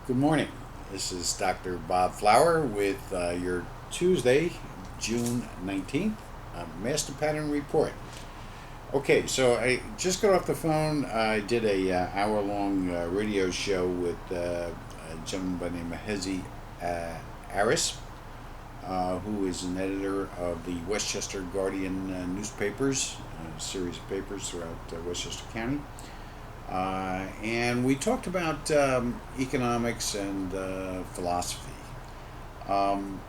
Good morning. This is Dr. Bob Flower with your Tuesday, June 19th, Master Pattern Report. Okay, so I just got off the phone. I did a hour-long radio show with a gentleman by the name of Hezi Aris, who is an editor of the Westchester Guardian newspapers, a series of papers throughout Westchester County. And we talked about economics and philosophy. Um,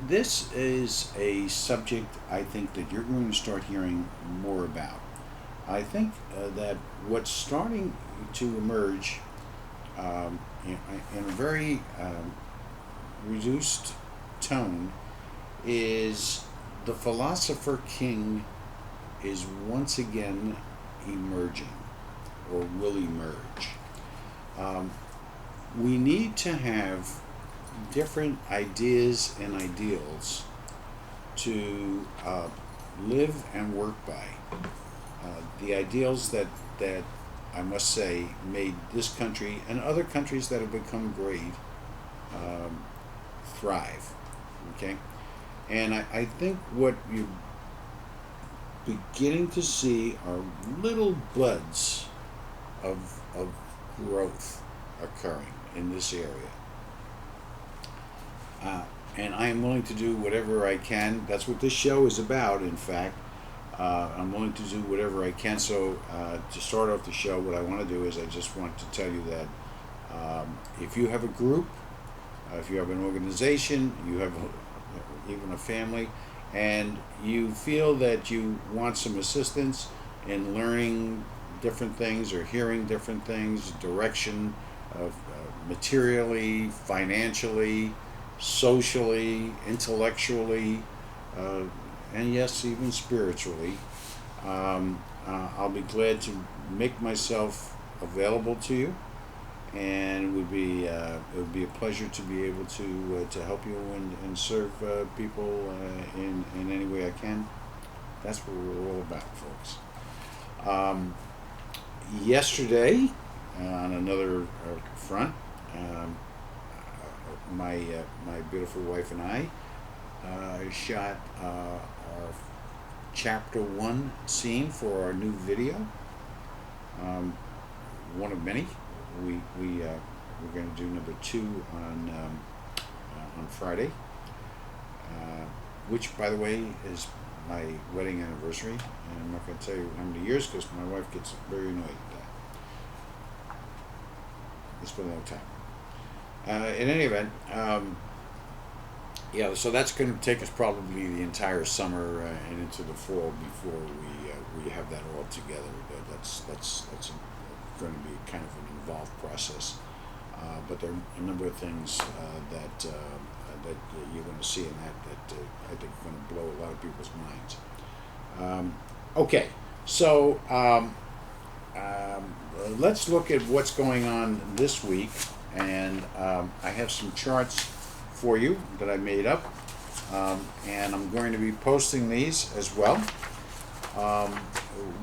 this is a subject I think that you're going to start hearing more about. I think that what's starting to emerge in a very reduced tone is the philosopher king is once again emerging or will emerge. Um, we need to have different ideas and ideals to live and work by. The ideals that I must say made this country and other countries that have become great thrive. Okay? And I think what you're beginning to see are little buds of growth occurring in this area. And I am willing to do whatever I can. That's what this show is about, in fact. I'm willing to do whatever I can. So, to start off the show, what I want to do is I just want to tell you that if you have a group, if you have an organization, you have even a family, and you feel that you want some assistance in learning different things or hearing different things, direction of materially, financially, socially, intellectually, and yes, even spiritually, I'll be glad to make myself available to you, and it would be a pleasure to be able to help you and serve people in any way I can. That's what we're all about, folks. Yesterday, on another front, my beautiful wife and I shot our chapter 1 scene for our new video. One of many. We're going to do number 2 on Friday, which, by the way, is my wedding anniversary, and I'm not going to tell you how many years because my wife gets very annoyed at that. It's been a long time. In any event, yeah, so that's going to take us probably the entire summer and into the fall before we have that all together. That's going to be kind of an involved process. But there are a number of things that you're going to see in that I think are going to blow a lot of people's minds. Okay, so let's look at what's going on this week, and I have some charts for you that I made up, and I'm going to be posting these as well.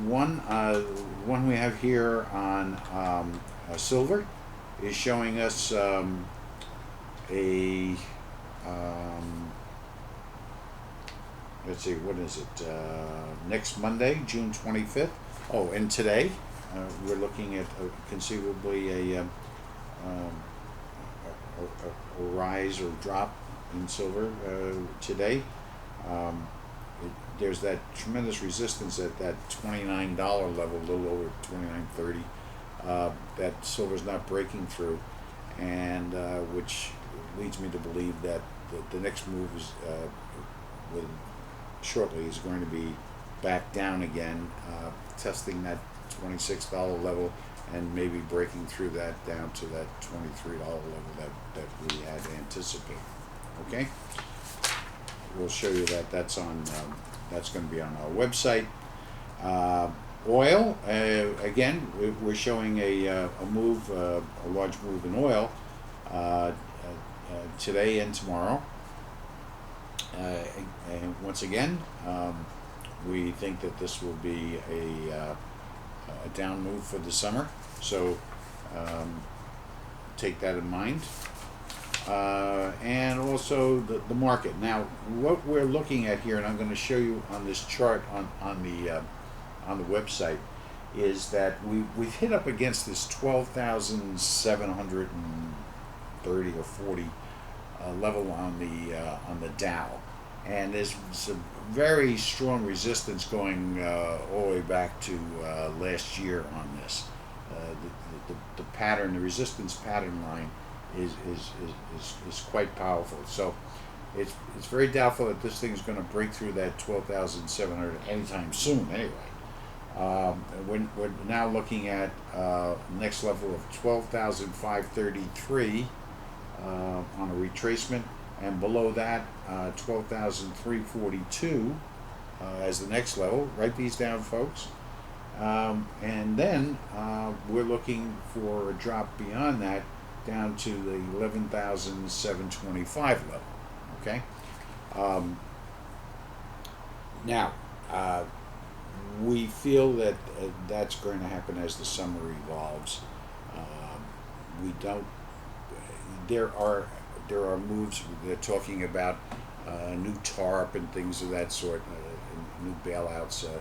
One we have here on silver is showing us let's see, what is it? Next Monday, June 25th. Oh, and today we're looking at conceivably a rise or drop in silver today. There's that tremendous resistance at that $29 level, a little over $29.30. That silver's not breaking through, and which leads me to believe that the next move is shortly is going to be back down again, testing that $26 level and maybe breaking through that down to that $23 level that we had anticipated. Okay, we'll show you that. That's going to be on our website. Oil, again, we're showing a large move in oil today and tomorrow. And once again, we think that this will be a down move for the summer. So take that in mind. And also the market. Now, what we're looking at here, and I'm going to show you on this chart on the website, is that we've hit up against this 12,730 or 40 level on the Dow, and there's some very strong resistance going all the way back to last year on this. The pattern, the resistance pattern line is quite powerful. So it's very doubtful that this thing is going to break through that 12,700 anytime soon. Anyway, we're now looking at next level of 12,533 on a retracement, and below that 12,342 as the next level. Write these down, folks. And then we're looking for a drop beyond that down to the 11,725 level. Okay. Now, we feel that that's going to happen as the summer evolves. We don't. There are moves. They're talking about new TARP and things of that sort, new bailouts. A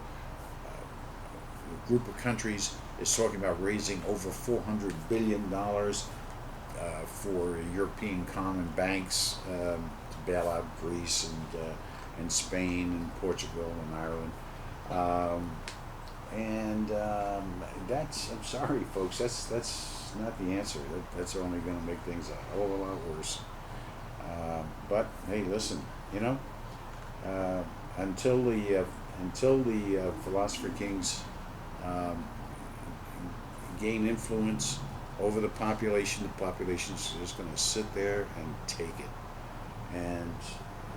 group of countries is talking about raising over $400 billion for European common banks to bail out Greece and Spain and Portugal and Ireland. That's, I'm sorry, folks, that's not the answer. That's only going to make things a hell of a lot worse. But hey, listen, until the philosopher kings gain influence over the population is just going to sit there and take it. And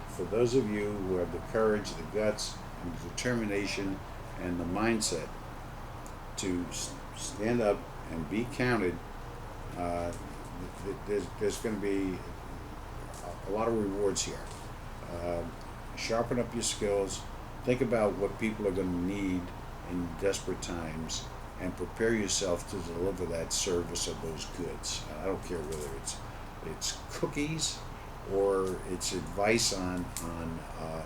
for those of you who have the courage, the guts, and the determination, and the mindset to stand up and be counted, there's going to be a lot of rewards here. Sharpen up your skills. Think about what people are going to need in desperate times, and prepare yourself to deliver that service of those goods. I don't care whether it's cookies or it's advice on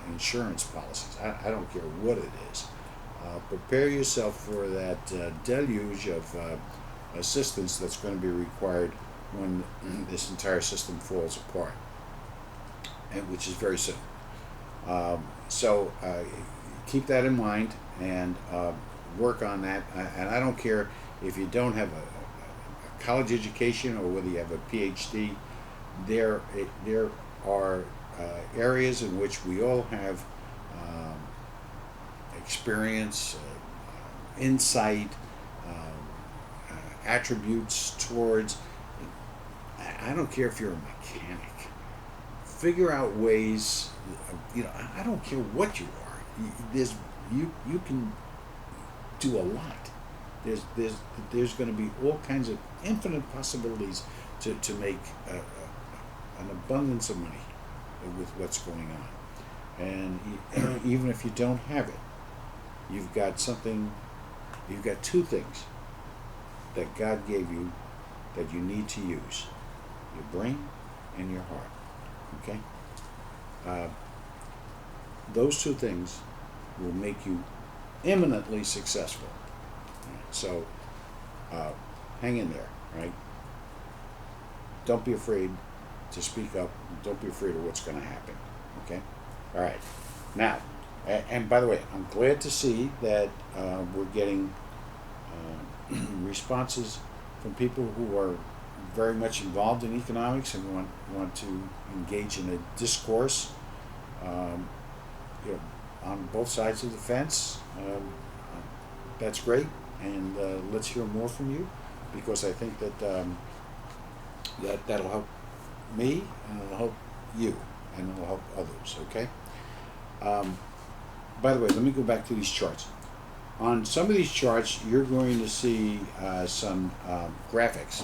insurance policies. I don't care what it is. Prepare yourself for that deluge of assistance that's going to be required when this entire system falls apart, and which is very soon. So keep that in mind and work on that. And I don't care if you don't have a college education or whether you have a PhD. There are areas in which we all have experience, insight, attributes towards. I don't care if you're a mechanic. Figure out ways. I don't care what you are. You can do a lot. There's going to be all kinds of infinite possibilities to make an abundance of money with what's going on. And even if you don't have it, you've got two things that God gave you that you need to use: your brain and your heart. Okay? Those two things will make you eminently successful. So hang in there, right? Don't be afraid to speak up. Don't be afraid of what's going to happen. Okay? All right. Now, and by the way, I'm glad to see that we're getting responses from people who are very much involved in economics and want to engage in a discourse, on both sides of the fence. That's great, and let's hear more from you, because I think that'll help me, and it'll help you, and it'll help others. Okay. By the way, let me go back to these charts. On some of these charts, you're going to see some graphics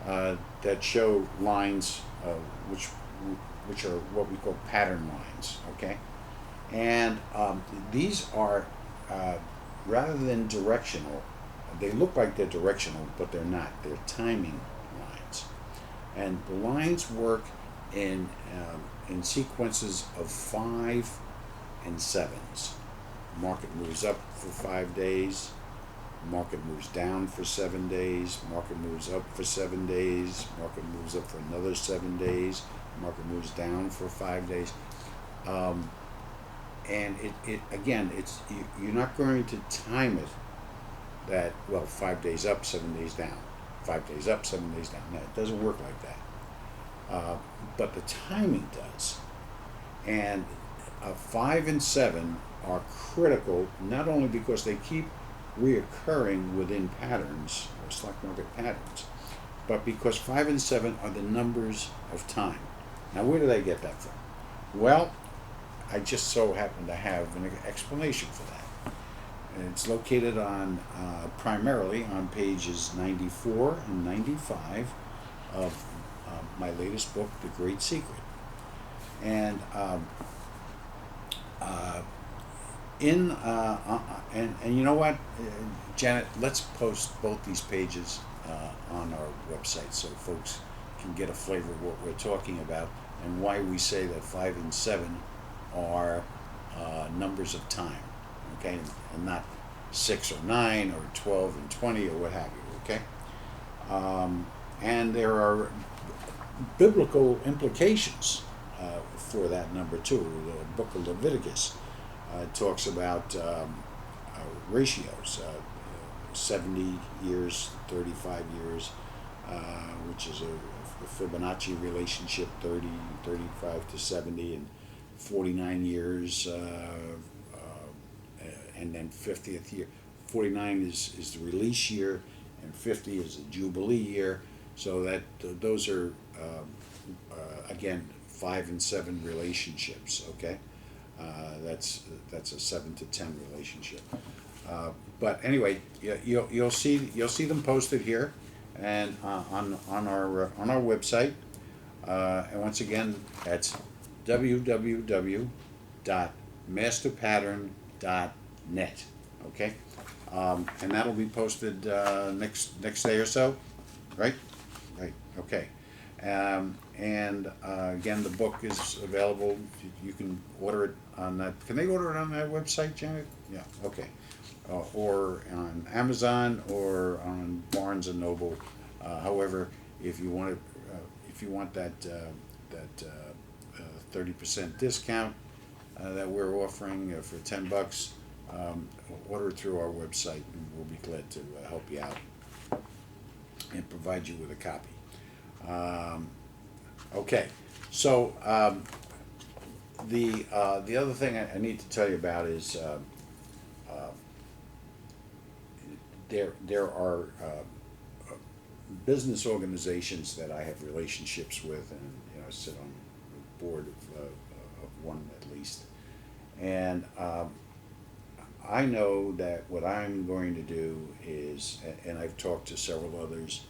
that show lines, which are what we call pattern lines. Okay, and these are rather than directional. They look like they're directional, but they're not. They're timing lines. and the lines work in sequences of 5 and 7s. Market moves up for 5 days. Market moves down for 7 days. Market moves up for 7 days. Market moves up for another 7 days. Market moves down for 5 days. Um, and it again, you're not going to time it that, well, 5 days up, 7 days down, 5 days up, 7 days down. No, it doesn't work like that. But the timing does. And 5 and 7 are critical not only because they keep reoccurring within patterns or stock market patterns, but because 5 and 7 are the numbers of time. Now, where did I get that from? Well, I just so happen to have an explanation for that. And it's located on primarily on pages 94 and 95 of my latest book, The Great Secret. And and you know what, Janet, let's post both these pages on our website so folks can get a flavor of what we're talking about and why we say that 5 and 7 are numbers of time, okay, and not 6 or 9 or 12 and 20 or what have you, okay. And there are biblical implications for that number too. The book of Leviticus talks about ratios, 70 years, 35 years, which is a Fibonacci relationship, 30, 35 to 70, and 49 years, and then 50th year. 49 is the release year, and 50 is the Jubilee year. So that those are, again, 5 and 7 relationships, okay? That's a 7 to 10 relationship. But anyway, you'll see them posted here, and on our website. And once again, that's www.masterpattern.net. Okay, and that'll be posted next day or so, right? Right. Okay. And again, the book is available. You can order it on that. Can they order it on that website, Janet? Yeah. Okay. Or on Amazon or on Barnes and Noble. However, if you want that 30% discount that we're offering for $10, order it through our website, and we'll be glad to help you out and provide you with a copy. Okay, so the other thing I need to tell you about is there are business organizations that I have relationships with, and I sit on the board of one at least, and I know that what I'm going to do is, and I've talked to several others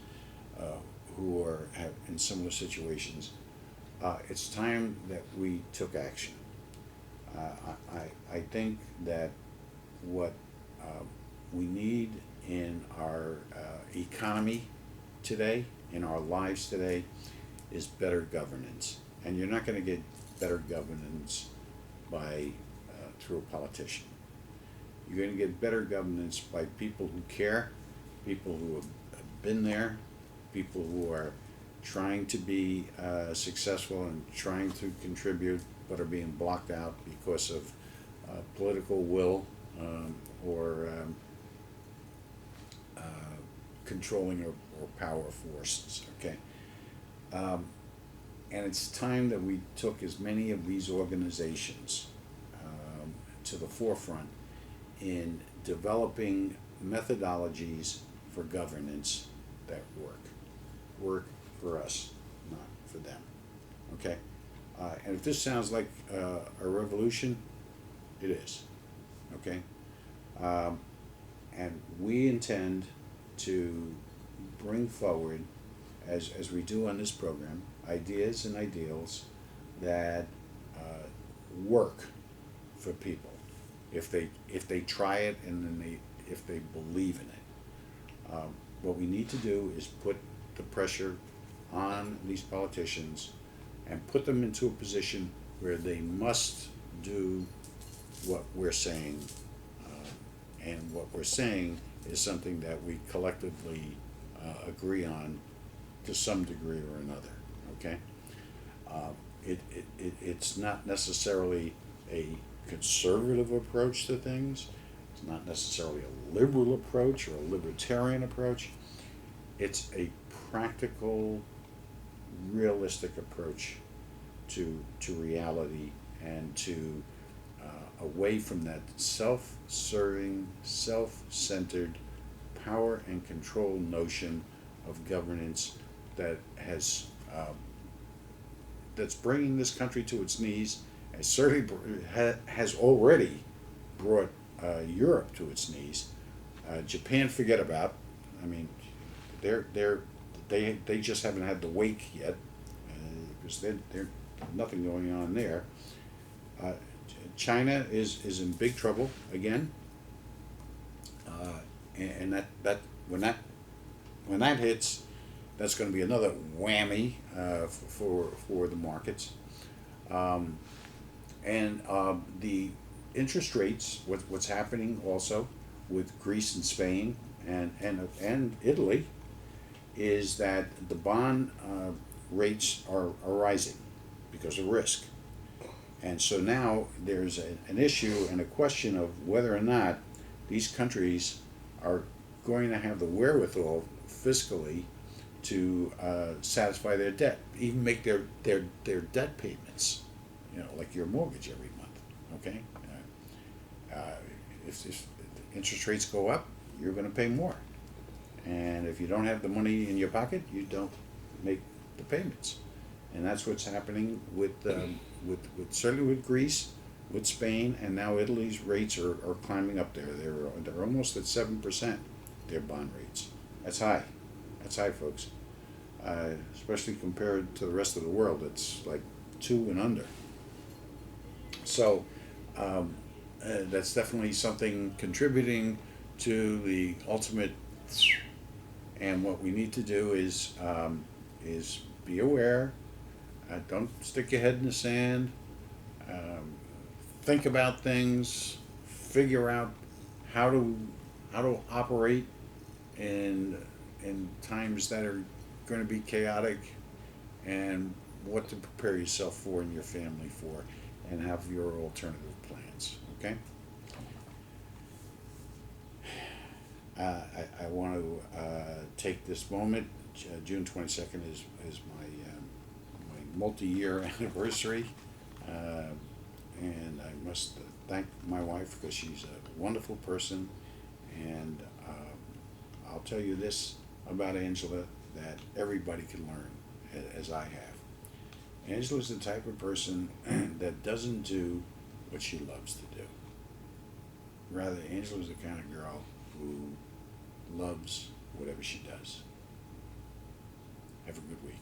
who have in similar situations. It's time that we took action. I think that what we need in our economy today, in our lives today, is better governance. And you're not going to get better governance by through a politician. You're going to get better governance by people who care, people who have been there, people who are trying to be successful and trying to contribute, but are being blocked out because of political will or controlling or power forces. Okay, and it's time that we took as many of these organizations to the forefront in developing methodologies for governance that work for us, not for them. Okay, and if this sounds like a revolution, it is. Okay, and we intend to bring forward, as we do on this program, ideas and ideals that work for people if they try it and then if they believe in it. What we need to do is put the pressure on these politicians and put them into a position where they must do what we're saying. And what we're saying is something that we collectively agree on to some degree or another. Okay? It's not necessarily a conservative approach to things. It's not necessarily a liberal approach or a libertarian approach. It's a practical, realistic approach to reality and to away from that self-serving, self-centered power and control notion of governance that has that's bringing this country to its knees, and certainly has already brought Europe to its knees. Japan, forget about. I mean, they just haven't had the wake yet, because they're nothing going on there. China is in big trouble again, and that when that hits, that's going to be another whammy for the markets, and the interest rates. What's happening also with Greece and Spain and Italy is that the bond rates are rising because of risk. And so now there's an issue and a question of whether or not these countries are going to have the wherewithal fiscally to satisfy their debt, even make their debt payments, like your mortgage every month. Okay, if interest rates go up, you're going to pay more, and if you don't have the money in your pocket, you don't make the payments, and that's what's happening with certainly with Greece, with Spain, and now Italy's rates are climbing up there. They're almost at 7%. Their bond rates. That's high. That's high, folks. Especially compared to the rest of the world, it's like 2 and under. So that's definitely something contributing to the ultimate. And what we need to do is be aware. Don't stick your head in the sand. Think about things. Figure out how to operate in times that are going to be chaotic, and what to prepare yourself for and your family for, and have your alternative plans. Okay. I want to take this moment. June 22nd is my multi-year anniversary, and I must thank my wife because she's a wonderful person, and I'll tell you this about Angela that everybody can learn, as I have. Angela's the type of person that doesn't do what she loves to do. Rather, Angela's the kind of girl who loves whatever she does. Have a good week.